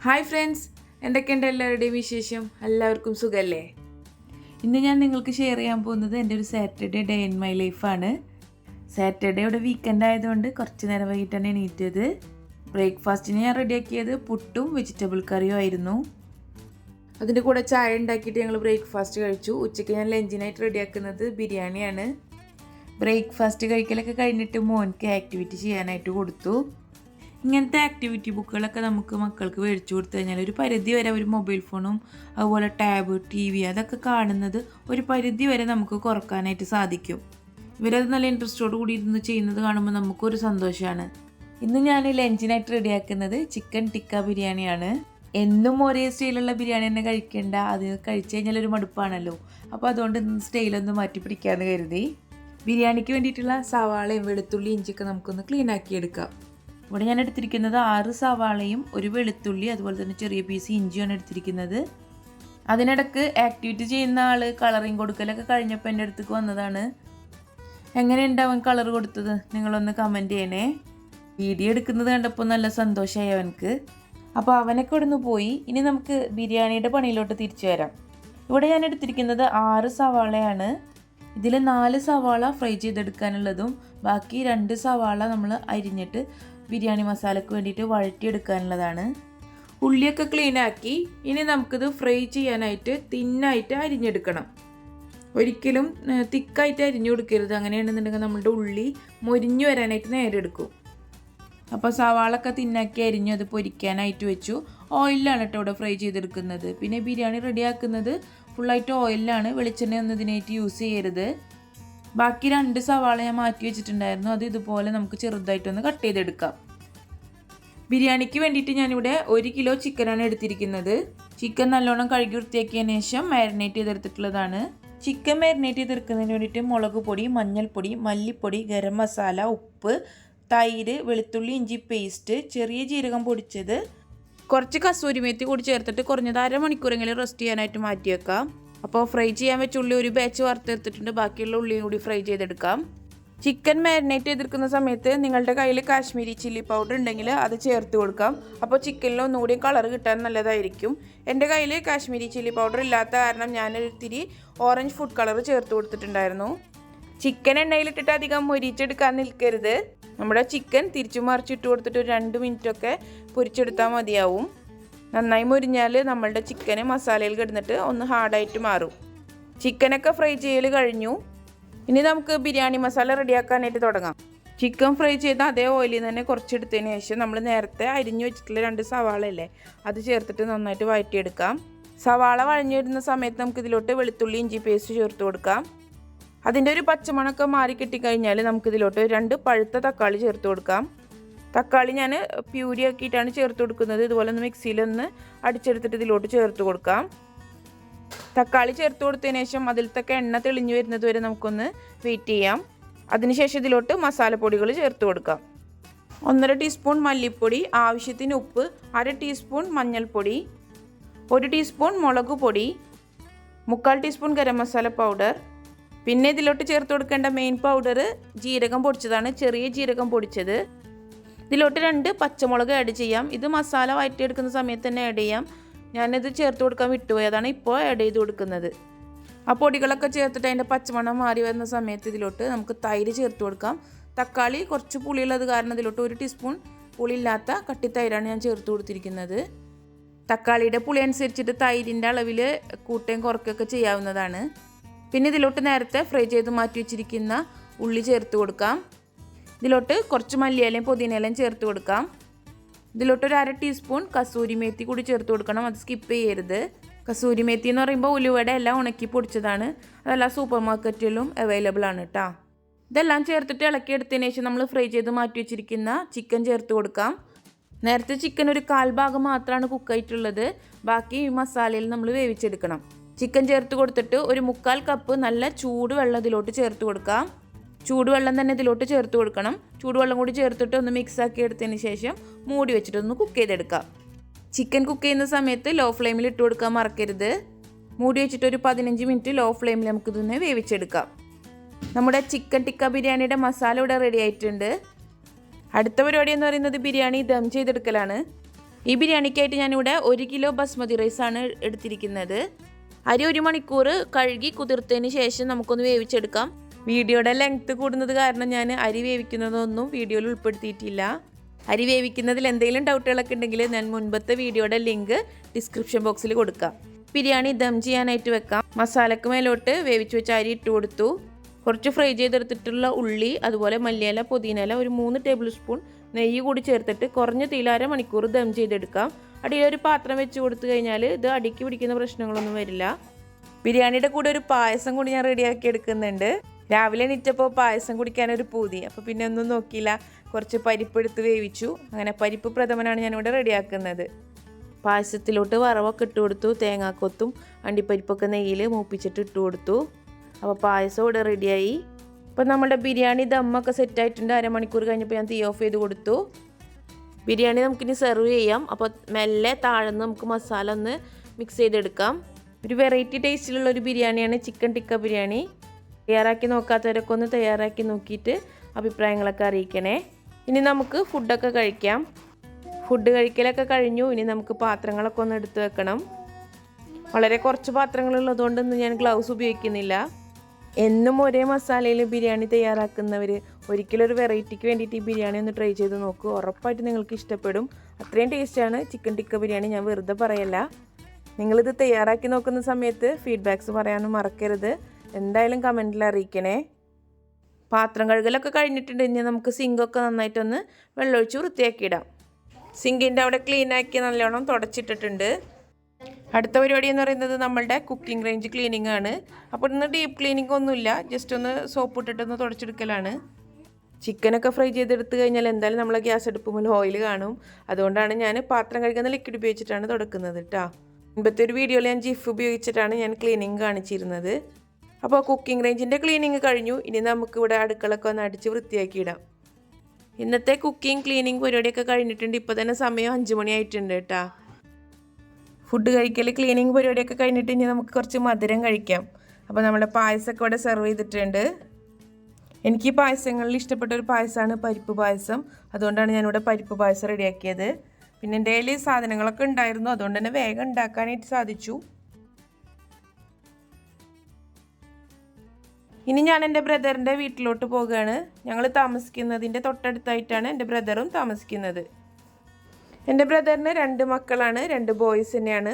Hi friends, എന്തൊക്കെയുണ്ട് എല്ലാവരുടെയും വിശേഷം? എല്ലാവർക്കും സുഖമല്ലേ? ഇന്ന് ഞാൻ നിങ്ങൾക്ക് ഷെയർ ചെയ്യാൻ പോകുന്നത് എൻ്റെ ഒരു സാറ്റർഡേ ഡേ ഇൻ മൈ ലൈഫാണ്. സാറ്റർഡേ ഇവിടെ വീക്കെൻഡ് ആയതുകൊണ്ട് കുറച്ച് നേരം വൈകിട്ടാണ് എണീറ്റത്. ബ്രേക്ക്ഫാസ്റ്റിന് ഞാൻ റെഡിയാക്കിയത് പുട്ടും വെജിറ്റബിൾ കറിയും ആയിരുന്നു. അതിൻ്റെ കൂടെ ചായ ഉണ്ടാക്കിയിട്ട് ഞങ്ങൾ ബ്രേക്ക്ഫാസ്റ്റ് കഴിച്ചു. ഉച്ചയ്ക്ക് ഞാൻ ലഞ്ചിനായിട്ട് റെഡിയാക്കുന്നത് ബിരിയാണിയാണ്. ബ്രേക്ക്ഫാസ്റ്റ് കഴിക്കലൊക്കെ കഴിഞ്ഞിട്ട് മോൻക്ക് ആക്ടിവിറ്റി ചെയ്യാനായിട്ട് കൊടുത്തു. ഇങ്ങനത്തെ ആക്ടിവിറ്റി ബുക്കുകളൊക്കെ നമുക്ക് മക്കൾക്ക് മേടിച്ചു കൊടുത്തു കഴിഞ്ഞാൽ ഒരു പരിധി വരെ ഒരു മൊബൈൽ ഫോണും അതുപോലെ ടാബ്, TV അതൊക്കെ കാണുന്നത് ഒരു പരിധി വരെ നമുക്ക് കുറക്കാനായിട്ട് സാധിക്കും. ഇവരത് നല്ല ഇൻട്രസ്റ്റോട് കൂടി ഇരുന്ന് ചെയ്യുന്നത് കാണുമ്പോൾ നമുക്കൊരു സന്തോഷമാണ്. ഇന്ന് ഞാൻ ലഞ്ചിനായിട്ട് റെഡിയാക്കുന്നത് ചിക്കൻ ടിക്ക ബിരിയാണിയാണ്. എന്നും ഒരേ സ്റ്റൈലുള്ള ബിരിയാണി തന്നെ കഴിക്കേണ്ട, അത് കഴിച്ചു കഴിഞ്ഞാൽ ഒരു മടുപ്പാണല്ലോ. അപ്പോൾ അതുകൊണ്ട് സ്റ്റൈലൊന്ന് മാറ്റി പിടിക്കാമെന്ന് കരുതി. ബിരിയാണിക്ക് വേണ്ടിയിട്ടുള്ള സവാളയും വെളുത്തുള്ളി ഇഞ്ചിയൊക്കെ നമുക്കൊന്ന് ക്ലീൻ ആക്കിയെടുക്കാം. ഇവിടെ ഞാൻ എടുത്തിരിക്കുന്നത് 6 സവാളയും ഒരു വെളുത്തുള്ളി അതുപോലെ തന്നെ ചെറിയ പീസ് ഇഞ്ചിയാണ് എടുത്തിരിക്കുന്നത്. അതിനിടക്ക് ആക്ടിവിറ്റി ചെയ്യുന്ന ആൾ കളറിങ് കൊടുക്കലൊക്കെ കഴിഞ്ഞപ്പോൾ എൻ്റെ അടുത്തേക്ക് വന്നതാണ്. എങ്ങനെയുണ്ട് അവൻ കളർ കൊടുത്തത്? നിങ്ങളൊന്ന് കമൻറ്റ് ചെയ്യണേ. വീഡിയോ എടുക്കുന്നത് കണ്ടപ്പോൾ നല്ല സന്തോഷമായി അവനക്ക്. അപ്പോൾ അവനൊക്കെ ഇവിടെ നിന്ന് പോയി. ഇനി നമുക്ക് ബിരിയാണിയുടെ പണിയിലോട്ട് തിരിച്ചു വരാം. ഇവിടെ ഞാൻ എടുത്തിരിക്കുന്നത് 6 സവാളയാണ്. ഇതിൽ 4 സവാള ഫ്രൈ ചെയ്തെടുക്കാനുള്ളതും ബാക്കി 2 സവാള നമ്മൾ അരിഞ്ഞിട്ട് ബിരിയാണി മസാലയ്ക്ക് വേണ്ടിയിട്ട് വഴറ്റിയെടുക്കാനുള്ളതാണ്. ഉള്ളിയൊക്കെ ക്ലീൻ ആക്കി ഇനി നമുക്കിത് ഫ്രൈ ചെയ്യാനായിട്ട് തിന്നായിട്ട് അരിഞ്ഞെടുക്കണം. ഒരിക്കലും തിക്കായിട്ട് അരിഞ്ഞു കൊടുക്കരുത്. അങ്ങനെയാണെന്നുണ്ടെങ്കിൽ നമ്മളുടെ ഉള്ളി മൊരിഞ്ഞു വരാനായിട്ട് നേരെ എടുക്കും. അപ്പോൾ സവാളൊക്കെ തിന്നാക്കി അരിഞ്ഞു അത് പൊരിക്കാനായിട്ട് വെച്ചു. ഓയിലാണ് കേട്ടോ ഇവിടെ ഫ്രൈ ചെയ്തെടുക്കുന്നത്. പിന്നെ ബിരിയാണി റെഡിയാക്കുന്നത് ഫുള്ളായിട്ട് ഓയിലാണ്, വെളിച്ചെണ്ണ ഒന്നും ഇതിനായിട്ട് യൂസ് ചെയ്യരുത്. ബാക്കി 2 സവാള ഞാൻ മാറ്റി വെച്ചിട്ടുണ്ടായിരുന്നു. അത് ഇതുപോലെ നമുക്ക് ചെറുതായിട്ടൊന്ന് കട്ട് ചെയ്തെടുക്കാം. ബിരിയാണിക്ക് വേണ്ടിയിട്ട് ഞാനിവിടെ 1 കിലോ ചിക്കനാണ് എടുത്തിരിക്കുന്നത്. ചിക്കൻ നല്ലോണം കഴുകി വൃത്തിയാക്കിയതിന് ശേഷം മാരിനേറ്റ് ചെയ്തെടുത്തിട്ടുള്ളതാണ്. ചിക്കൻ മാരിനേറ്റ് ചെയ്തെടുക്കുന്നതിന് വേണ്ടിയിട്ട് മുളക് പൊടി, മഞ്ഞൾപ്പൊടി, മല്ലിപ്പൊടി, ഗരം മസാല, ഉപ്പ്, തൈര്, വെളുത്തുള്ളി ഇഞ്ചി പേസ്റ്റ്, ചെറിയ ജീരകം പൊടിച്ചത്, കുറച്ച് കസൂരി മേത്തി കൂടി ചേർത്തിട്ട് കുറഞ്ഞത് അരമണിക്കൂറെങ്കിലും റെസ്റ്റ് ചെയ്യാനായിട്ട് മാറ്റി വെക്കാം. അപ്പോൾ ഫ്രൈ ചെയ്യാൻ വെച്ച ഉള്ളി ഒരു ബാച്ച് വറുത്തെടുത്തിട്ടുണ്ട്. ബാക്കിയുള്ള ഉള്ളിയും കൂടി ഫ്രൈ ചെയ്തെടുക്കാം. ചിക്കൻ മാരിനേറ്റ് ചെയ്തെടുക്കുന്ന സമയത്ത് നിങ്ങളുടെ കയ്യിൽ കാശ്മീരി ചില്ലി പൗഡർ ഉണ്ടെങ്കിൽ അത് ചേർത്ത് കൊടുക്കാം. അപ്പോൾ ചിക്കനിൽ ഒന്നുകൂടി കളർ കിട്ടാൻ നല്ലതായിരിക്കും. എൻ്റെ കയ്യിൽ കാശ്മീരി ചില്ലി പൗഡർ ഇല്ലാത്ത കാരണം ഞാനൊരിത്തിരി ഓറഞ്ച് ഫുഡ് കളർ ചേർത്ത് കൊടുത്തിട്ടുണ്ടായിരുന്നു. ചിക്കൻ എണ്ണയിലിട്ടിട്ട് അധികം മൊരിച്ചെടുക്കാൻ നിൽക്കരുത്. നമ്മുടെ ചിക്കൻ തിരിച്ചു മറിച്ചിട്ട് കൊടുത്തിട്ട് ഒരു 2 മിനിറ്റൊക്കെ പൊരിച്ചെടുത്താൽ മതിയാവും. നന്നായി മുരിഞ്ഞാൽ നമ്മളുടെ ചിക്കന് മസാലയിൽ കിടന്നിട്ട് ഒന്ന് ഹാർഡായിട്ട് മാറും. ചിക്കനൊക്കെ ഫ്രൈ ചെയ്യൽ കഴിഞ്ഞു. ഇനി നമുക്ക് ബിരിയാണി മസാല റെഡിയാക്കാനായിട്ട് തുടങ്ങാം. ചിക്കൻ ഫ്രൈ ചെയ്ത അതേ ഓയിലിൽ നിന്ന് തന്നെ കുറച്ചെടുത്തതിന് ശേഷം നമ്മൾ നേരത്തെ അരിഞ്ഞു വെച്ചിട്ടുള്ള 2 സവാള അല്ലേ, അത് ചേർത്തിട്ട് നന്നായിട്ട് വഴറ്റിയെടുക്കാം. സവാള വഴഞ്ഞു വരുന്ന സമയത്ത് നമുക്ക് ഇതിലോട്ട് വെളുത്തുള്ളി ഇഞ്ചി പേസ്റ്റ് ചേർത്ത് കൊടുക്കാം. അതിൻ്റെ ഒരു പച്ചമണമൊക്കെ മാറി കിട്ടിക്കഴിഞ്ഞാൽ നമുക്കിതിലോട്ട് 2 പഴുത്ത തക്കാളി ചേർത്ത് കൊടുക്കാം. തക്കാളി ഞാൻ പ്യൂരി ആക്കിയിട്ടാണ് ചേർത്ത് കൊടുക്കുന്നത്. ഇതുപോലെ ഒന്ന് മിക്സിയിലൊന്ന് അടിച്ചെടുത്തിട്ട് ഇതിലോട്ട് ചേർത്ത് കൊടുക്കാം. തക്കാളി ചേർത്ത് കൊടുത്തതിന് ശേഷം അതിലത്തൊക്കെ എണ്ണ തെളിഞ്ഞു വരുന്നത് വരെ നമുക്കൊന്ന് വെയിറ്റ് ചെയ്യാം. അതിനുശേഷം ഇതിലോട്ട് മസാലപ്പൊടികൾ ചേർത്ത് കൊടുക്കാം. 1.5 ടീസ്പൂൺ മല്ലിപ്പൊടി, ആവശ്യത്തിന് ഉപ്പ്, 1/2 ടീസ്പൂൺ മഞ്ഞൾപ്പൊടി, 1 ടീസ്പൂൺ മുളക് പൊടി, 3/4 ടീസ്പൂൺ ഗരം മസാല പൗഡർ. പിന്നെ ഇതിലോട്ട് ചേർത്ത് കൊടുക്കേണ്ട മെയിൻ പൗഡർ ജീരകം പൊടിച്ചതാണ്, ചെറിയ ജീരകം പൊടിച്ചത്. ഇതിലോട്ട് 2 പച്ചമുളക് ആഡ് ചെയ്യാം. ഇത് മസാല വഴറ്റിയെടുക്കുന്ന സമയത്ത് തന്നെ ആഡ് ചെയ്യാം. ഞാനിത് ചേർത്ത് കൊടുക്കാൻ വിട്ടുപോയി, അതാണ് ഇപ്പോൾ ആഡ് ചെയ്ത് കൊടുക്കുന്നത്. ആ പൊടികളൊക്കെ ചേർത്തിട്ട് അതിൻ്റെ പച്ചമണം മാറി വരുന്ന സമയത്ത് ഇതിലോട്ട് നമുക്ക് തൈര് ചേർത്ത് കൊടുക്കാം. തക്കാളി കുറച്ച് പുളിയുള്ളത് കാരണം ഇതിലോട്ട് 1 ടീസ്പൂൺ പുളിയില്ലാത്ത കട്ടിത്തൈരാണ് ഞാൻ ചേർത്ത് കൊടുത്തിരിക്കുന്നത്. തക്കാളിയുടെ പുളി അനുസരിച്ചിട്ട് തൈരിൻ്റെ അളവിൽ കൂട്ടുകയും കുറയ്ക്കുകയൊക്കെ ചെയ്യാവുന്നതാണ്. പിന്നെ ഇതിലോട്ട് നേരത്തെ ഫ്രൈ ചെയ്ത് മാറ്റി വെച്ചിരിക്കുന്ന ഉള്ളി ചേർത്ത് കൊടുക്കാം. ഇതിലോട്ട് കുറച്ച് മല്ലിയിലയും പുതിനയിലയും ചേർത്ത് കൊടുക്കാം. ഇതിലോട്ട് 1/2 ടീസ്പൂൺ കസൂരി മേത്തി കൂടി ചേർത്ത് കൊടുക്കണം. അത് സ്കിപ്പ് ചെയ്യരുത്. കസൂരി മേത്തി എന്ന് പറയുമ്പോൾ ഉലുവയുടെ എല്ലാം ഉണക്കി പൊടിച്ചതാണ്. അതെല്ലാം സൂപ്പർ മാർക്കറ്റിലും അവൈലബിൾ ആണ് കേട്ടോ. ഇതെല്ലാം ചേർത്തിട്ട് ഇളക്കിയെടുത്തതിന് ശേഷം നമ്മൾ ഫ്രൈ ചെയ്ത് മാറ്റി വെച്ചിരിക്കുന്ന ചിക്കൻ ചേർത്ത് കൊടുക്കാം. നേരത്തെ ചിക്കൻ ഒരു 1/4 ഭാഗം മാത്രമാണ് കുക്കായിട്ടുള്ളത്. ബാക്കി ഈ മസാലയിൽ നമ്മൾ വേവിച്ചെടുക്കണം. ചിക്കൻ ചേർത്ത് കൊടുത്തിട്ട് ഒരു 3/4 കപ്പ് നല്ല ചൂടുവെള്ളം ഇതിലോട്ട് ചേർത്ത് കൊടുക്കാം. ചൂടുവെള്ളം തന്നെ ഇതിലോട്ട് ചേർത്ത് കൊടുക്കണം. ചൂടുവെള്ളം കൂടി ചേർത്തിട്ട് ഒന്ന് മിക്സ് ആക്കി എടുത്തതിന് ശേഷം മൂടി വെച്ചിട്ടൊന്ന് കുക്ക് ചെയ്തെടുക്കാം. ചിക്കൻ കുക്ക് ചെയ്യുന്ന സമയത്ത് ലോ ഫ്ലെയിമിൽ ഇട്ട് കൊടുക്കാൻ മറക്കരുത്. മൂടി വെച്ചിട്ട് ഒരു 15 മിനിറ്റ് ലോ ഫ്ലെയിമിൽ നമുക്കിതൊന്ന് വേവിച്ചെടുക്കാം. നമ്മുടെ ചിക്കൻ ടിക്ക ബിരിയാണിയുടെ മസാല ഇവിടെ റെഡി ആയിട്ടുണ്ട്. അടുത്ത പരിപാടി എന്ന് പറയുന്നത് ബിരിയാണി ദം ചെയ്തെടുക്കലാണ്. ഈ ബിരിയാണിക്കായിട്ട് ഞാനിവിടെ 1 കിലോ ബസ്മതി റൈസാണ് എടുത്തിരിക്കുന്നത്. അരി 1 മണിക്കൂർ കഴുകി കുതിർത്തതിന് ശേഷം നമുക്കൊന്ന് വേവിച്ചെടുക്കാം. വീഡിയോയുടെ ലെങ്ത്ത് കൂടുന്നത് കാരണം ഞാൻ അരി വേവിക്കുന്നതൊന്നും വീഡിയോയിൽ ഉൾപ്പെടുത്തിയിട്ടില്ല. അരി വേവിക്കുന്നതിൽ എന്തെങ്കിലും ഡൗട്ടുകളൊക്കെ ഉണ്ടെങ്കിൽ ഞാൻ മുൻപത്തെ വീഡിയോയുടെ ലിങ്ക് ഡിസ്ക്രിപ്ഷൻ ബോക്സിൽ കൊടുക്കാം. ബിരിയാണി ദം ചെയ്യാനായിട്ട് വെക്കാം. മസാലക്ക് മേലോട്ട് വേവിച്ച് വെച്ച അരി ഇട്ട് കൊടുത്തു. കുറച്ച് ഫ്രൈ ചെയ്തെടുത്തിട്ടുള്ള ഉള്ളി, അതുപോലെ മല്ലിയില, പുതിനയില, ഒരു 3 ടേബിൾ സ്പൂൺ നെയ്യ് കൂടി ചേർത്തിട്ട് കുറഞ്ഞ തീയിൽ 1/2 മണിക്കൂർ ദം ചെയ്തെടുക്കാം. അടിയിലൊരു പാത്രം വെച്ച് കൊടുത്തു കഴിഞ്ഞാൽ ഇത് അടിക്ക് പിടിക്കുന്ന പ്രശ്നങ്ങളൊന്നും വരില്ല. ബിരിയാണിയുടെ കൂടെ ഒരു പായസം കൂടി ഞാൻ റെഡിയാക്കി എടുക്കുന്നുണ്ട്. രാവിലെ എണീറ്റപ്പോൾ പായസം കുടിക്കാനൊരു പൂതി, അപ്പോൾ പിന്നെ ഒന്നും നോക്കിയില്ല, കുറച്ച് പരിപ്പ് എടുത്ത് വേവിച്ചു. അങ്ങനെ പരിപ്പ് പ്രഥമനാണ് ഞാനിവിടെ റെഡിയാക്കുന്നത്. പായസത്തിലോട്ട് വറവൊക്കെ ഇട്ട് കൊടുത്തു. തേങ്ങാക്കൊത്തും അണ്ടിപ്പരിപ്പൊക്കെ നെയ്യിൽ മൂപ്പിച്ചിട്ട് ഇട്ട് കൊടുത്തു. അപ്പോൾ പായസം ഇവിടെ റെഡിയായി. അപ്പോൾ നമ്മുടെ ബിരിയാണി ദമ്മൊക്കെ സെറ്റായിട്ടുണ്ട്. 1/2 മണിക്കൂർ കഴിഞ്ഞപ്പോൾ ഞാൻ തീ ഓഫ് ചെയ്ത് കൊടുത്തു. ബിരിയാണി നമുക്കിനി സെർവ് ചെയ്യാം. അപ്പോൾ മെല്ലെ താഴ്ന്ന് നമുക്ക് മസാല ഒന്ന് മിക്സ് ചെയ്തെടുക്കാം. ഒരു വെറൈറ്റി ടേസ്റ്റിലുള്ളൊരു ബിരിയാണിയാണ് ചിക്കൻ ടിക്ക ബിരിയാണി. തയ്യാറാക്കി നോക്കാത്തവരൊക്കെ ഒന്ന് തയ്യാറാക്കി നോക്കിയിട്ട് അഭിപ്രായങ്ങളൊക്കെ അറിയിക്കണേ. ഇനി നമുക്ക് ഫുഡൊക്കെ കഴിക്കാം. ഫുഡ് കഴിക്കലൊക്കെ കഴിഞ്ഞു. ഇനി നമുക്ക് പാത്രങ്ങളൊക്കെ ഒന്ന് എടുത്ത് വെക്കണം. വളരെ കുറച്ച് പാത്രങ്ങളുള്ളതുകൊണ്ടൊന്നും ഞാൻ ഗ്ലൗസ് ഉപയോഗിക്കുന്നില്ല. എന്നും ഒരേ മസാലയിൽ ബിരിയാണി തയ്യാറാക്കുന്നവർ ഒരിക്കലും ഒരു വെറൈറ്റിക്ക് വേണ്ടിയിട്ട് ഈ ബിരിയാണി ഒന്ന് ട്രൈ ചെയ്ത് നോക്കൂ. ഉറപ്പായിട്ട് നിങ്ങൾക്ക് ഇഷ്ടപ്പെടും. അത്രയും ടേസ്റ്റാണ് ചിക്കൻ ടിക്ക ബിരിയാണി, ഞാൻ വെറുതെ പറയല്ല. നിങ്ങളിത് തയ്യാറാക്കി നോക്കുന്ന സമയത്ത് ഫീഡ്ബാക്ക്സ് പറയാനും മറക്കരുത്. എന്തായാലും കമൻറ്റിൽ അറിയിക്കണേ. പാത്രം കഴുകലൊക്കെ കഴിഞ്ഞിട്ടുണ്ട്. ഇനി നമുക്ക് സിങ്കൊക്കെ നന്നായിട്ടൊന്ന് വെള്ളമൊഴിച്ച് വൃത്തിയാക്കിയിടാം. സിങ്കിൻ്റെ അവിടെ ക്ലീനാക്കി നല്ലോണം തുടച്ചിട്ടിട്ടുണ്ട്. അടുത്ത പരിപാടി എന്ന് പറയുന്നത് നമ്മളുടെ കുക്കിംഗ് റേഞ്ച് ക്ലീനിങ് ആണ്. അപ്പോൾ ഇന്ന് ഡീപ്പ് ക്ലീനിങ് ഒന്നുമില്ല, ജസ്റ്റ് ഒന്ന് സോപ്പ് ഇട്ടിട്ടൊന്ന് തുടച്ചെടുക്കലാണ്. ചിക്കനൊക്കെ ഫ്രൈ ചെയ്തെടുത്ത് കഴിഞ്ഞാൽ എന്തായാലും നമ്മളെ ഗ്യാസ് അടുപ്പുമ്പോൾ ഓയിൽ കാണും. അതുകൊണ്ടാണ് ഞാൻ പാത്രം കഴുകുന്ന ലിക്വിഡ് ഉപയോഗിച്ചിട്ടാണ് തുടക്കുന്നത് കേട്ടോ. മുൻപത്തെ ഒരു വീഡിയോയിൽ ഞാൻ ജിഫ് ഉപയോഗിച്ചിട്ടാണ് ഞാൻ ക്ലീനിങ് കാണിച്ചിരുന്നത്. അപ്പോൾ കുക്കിംഗ് റേഞ്ചിൻ്റെ ക്ലീനിങ് കഴിഞ്ഞു. ഇനി നമുക്കിവിടെ അടുക്കളൊക്കെ ഒന്ന് അടിച്ച് വൃത്തിയാക്കിയിടാം. ഇന്നത്തെ കുക്കിംഗ് ക്ലീനിങ് പരിപാടിയൊക്കെ കഴിഞ്ഞിട്ടുണ്ട്. ഇപ്പോൾ തന്നെ സമയം 5 മണി ആയിട്ടുണ്ട് കേട്ടോ. ഫുഡ് കഴിക്കൽ ക്ലീനിങ് പരിപാടിയൊക്കെ കഴിഞ്ഞിട്ട് ഇനി നമുക്ക് കുറച്ച് മധുരം കഴിക്കാം. അപ്പോൾ നമ്മുടെ പായസമൊക്കെ ഇവിടെ സെർവ് ചെയ്തിട്ടുണ്ട്. എനിക്ക് ഈ പായസങ്ങളിൽ ഇഷ്ടപ്പെട്ട ഒരു പായസമാണ് പരിപ്പ് പായസം. അതുകൊണ്ടാണ് ഞാനിവിടെ പരിപ്പ് പായസം റെഡിയാക്കിയത്. പിന്നെ എൻ്റെ കയ്യിൽ സാധനങ്ങളൊക്കെ ഉണ്ടായിരുന്നു, അതുകൊണ്ട് തന്നെ വേഗം ഉണ്ടാക്കാനായിട്ട് സാധിച്ചു. ഇനി ഞാൻ എൻ്റെ ബ്രദറിൻ്റെ വീട്ടിലോട്ട് പോകുകയാണ്. ഞങ്ങൾ താമസിക്കുന്നതിൻ്റെ തൊട്ടടുത്തായിട്ടാണ് എൻ്റെ ബ്രദറും താമസിക്കുന്നത്. എൻ്റെ ബ്രദറിന് 2 മക്കളാണ്, 2 ബോയ്സ് തന്നെയാണ്.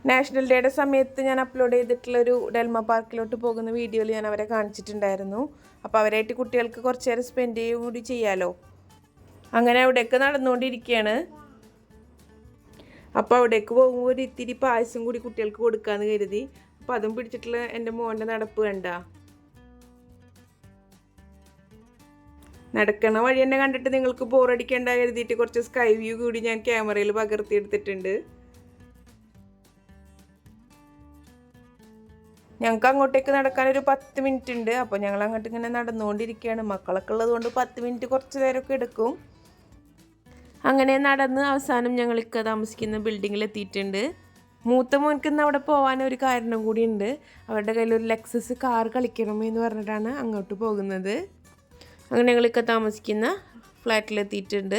നാഷണൽ ഡേയുടെ സമയത്ത് ഞാൻ അപ്ലോഡ് ചെയ്തിട്ടുള്ളൊരു ഡെൽമ പാർക്കിലോട്ട് പോകുന്ന വീഡിയോയിൽ ഞാൻ അവരെ കാണിച്ചിട്ടുണ്ടായിരുന്നു. അപ്പോൾ അവരായിട്ട് കുട്ടികൾക്ക് കുറച്ച് നേരം സ്പെൻഡ് ചെയ്യുകയും കൂടി ചെയ്യാമല്ലോ. അങ്ങനെ അവിടേക്ക് നടന്നുകൊണ്ടിരിക്കുകയാണ്. അപ്പോൾ അവിടേക്ക് പോകുമ്പോൾ ഒരു ഇത്തിരി പായസം കൂടി കുട്ടികൾക്ക് കൊടുക്കാമെന്ന് കരുതി. അപ്പോൾ അതും പിടിച്ചിട്ടുള്ള എൻ്റെ മോൻ്റെ നടപ്പ് കണ്ട. നടക്കണ വഴി തന്നെ കണ്ടിട്ട് നിങ്ങൾക്ക് ബോറടിക്കേണ്ട കരുതിയിട്ട് കുറച്ച് സ്കൈ വ്യൂ കൂടി ഞാൻ ക്യാമറയിൽ പകർത്തിയെടുത്തിട്ടുണ്ട്. ഞങ്ങൾക്ക് അങ്ങോട്ടേക്ക് നടക്കാനൊരു 10 മിനിറ്റ് ഉണ്ട്. അപ്പോൾ ഞങ്ങൾ അങ്ങോട്ട് ഇങ്ങനെ നടന്നുകൊണ്ടിരിക്കുകയാണ്. മക്കളൊക്കെ ഉള്ളതുകൊണ്ട് 10 മിനിറ്റ് കുറച്ച് നേരമൊക്കെ എടുക്കും. അങ്ങനെ നടന്ന് അവസാനം ഞങ്ങൾക്ക് താമസിക്കുന്ന ബിൽഡിങ്ങിൽ എത്തിയിട്ടുണ്ട്. മൂത്ത മോൻക്ക് ഇന്ന് അവിടെ പോകാൻ ഒരു കാരണം കൂടിയുണ്ട്. അവരുടെ കയ്യിൽ ഒരു ലെക്സസ് കാർ കളിക്കണമെന്ന് പറഞ്ഞിട്ടാണ് അങ്ങോട്ട് പോകുന്നത്. അങ്ങനെ ഞങ്ങളൊക്കെ താമസിക്കുന്ന ഫ്ലാറ്റിലെത്തിയിട്ടുണ്ട്.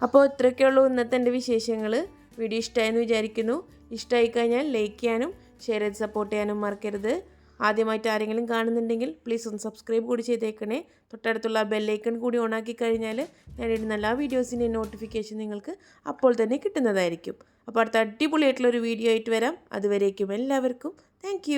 അപ്പോൾ ഇത്രയൊക്കെയുള്ളൂ ഇന്നത്തെ എൻ്റെ വിശേഷങ്ങൾ. വീഡിയോ ഇഷ്ടമായെന്ന് വിചാരിക്കുന്നു. ഇഷ്ടമായി കഴിഞ്ഞാൽ ലൈക്ക് ചെയ്യാനും ഷെയർ ചെയ്ത് സപ്പോർട്ട് ചെയ്യാനും മറക്കരുത്. ആദ്യമായിട്ട് ആരെങ്കിലും കാണുന്നുണ്ടെങ്കിൽ പ്ലീസ് ഒന്ന് സബ്സ്ക്രൈബ് കൂടി ചെയ്തേക്കണേ. തൊട്ടടുത്തുള്ള ബെല്ലൈക്കൺ കൂടി ഓണാക്കി കഴിഞ്ഞാൽ ഞാൻ ഇടുന്ന എല്ലാ വീഡിയോസിൻ്റെ നോട്ടിഫിക്കേഷൻ നിങ്ങൾക്ക് അപ്പോൾ തന്നെ കിട്ടുന്നതായിരിക്കും. അപ്പോൾ അടുത്ത അടിപൊളിയായിട്ടുള്ളൊരു വീഡിയോ ആയിട്ട് വരാം. അതുവരേക്കും എല്ലാവർക്കും താങ്ക്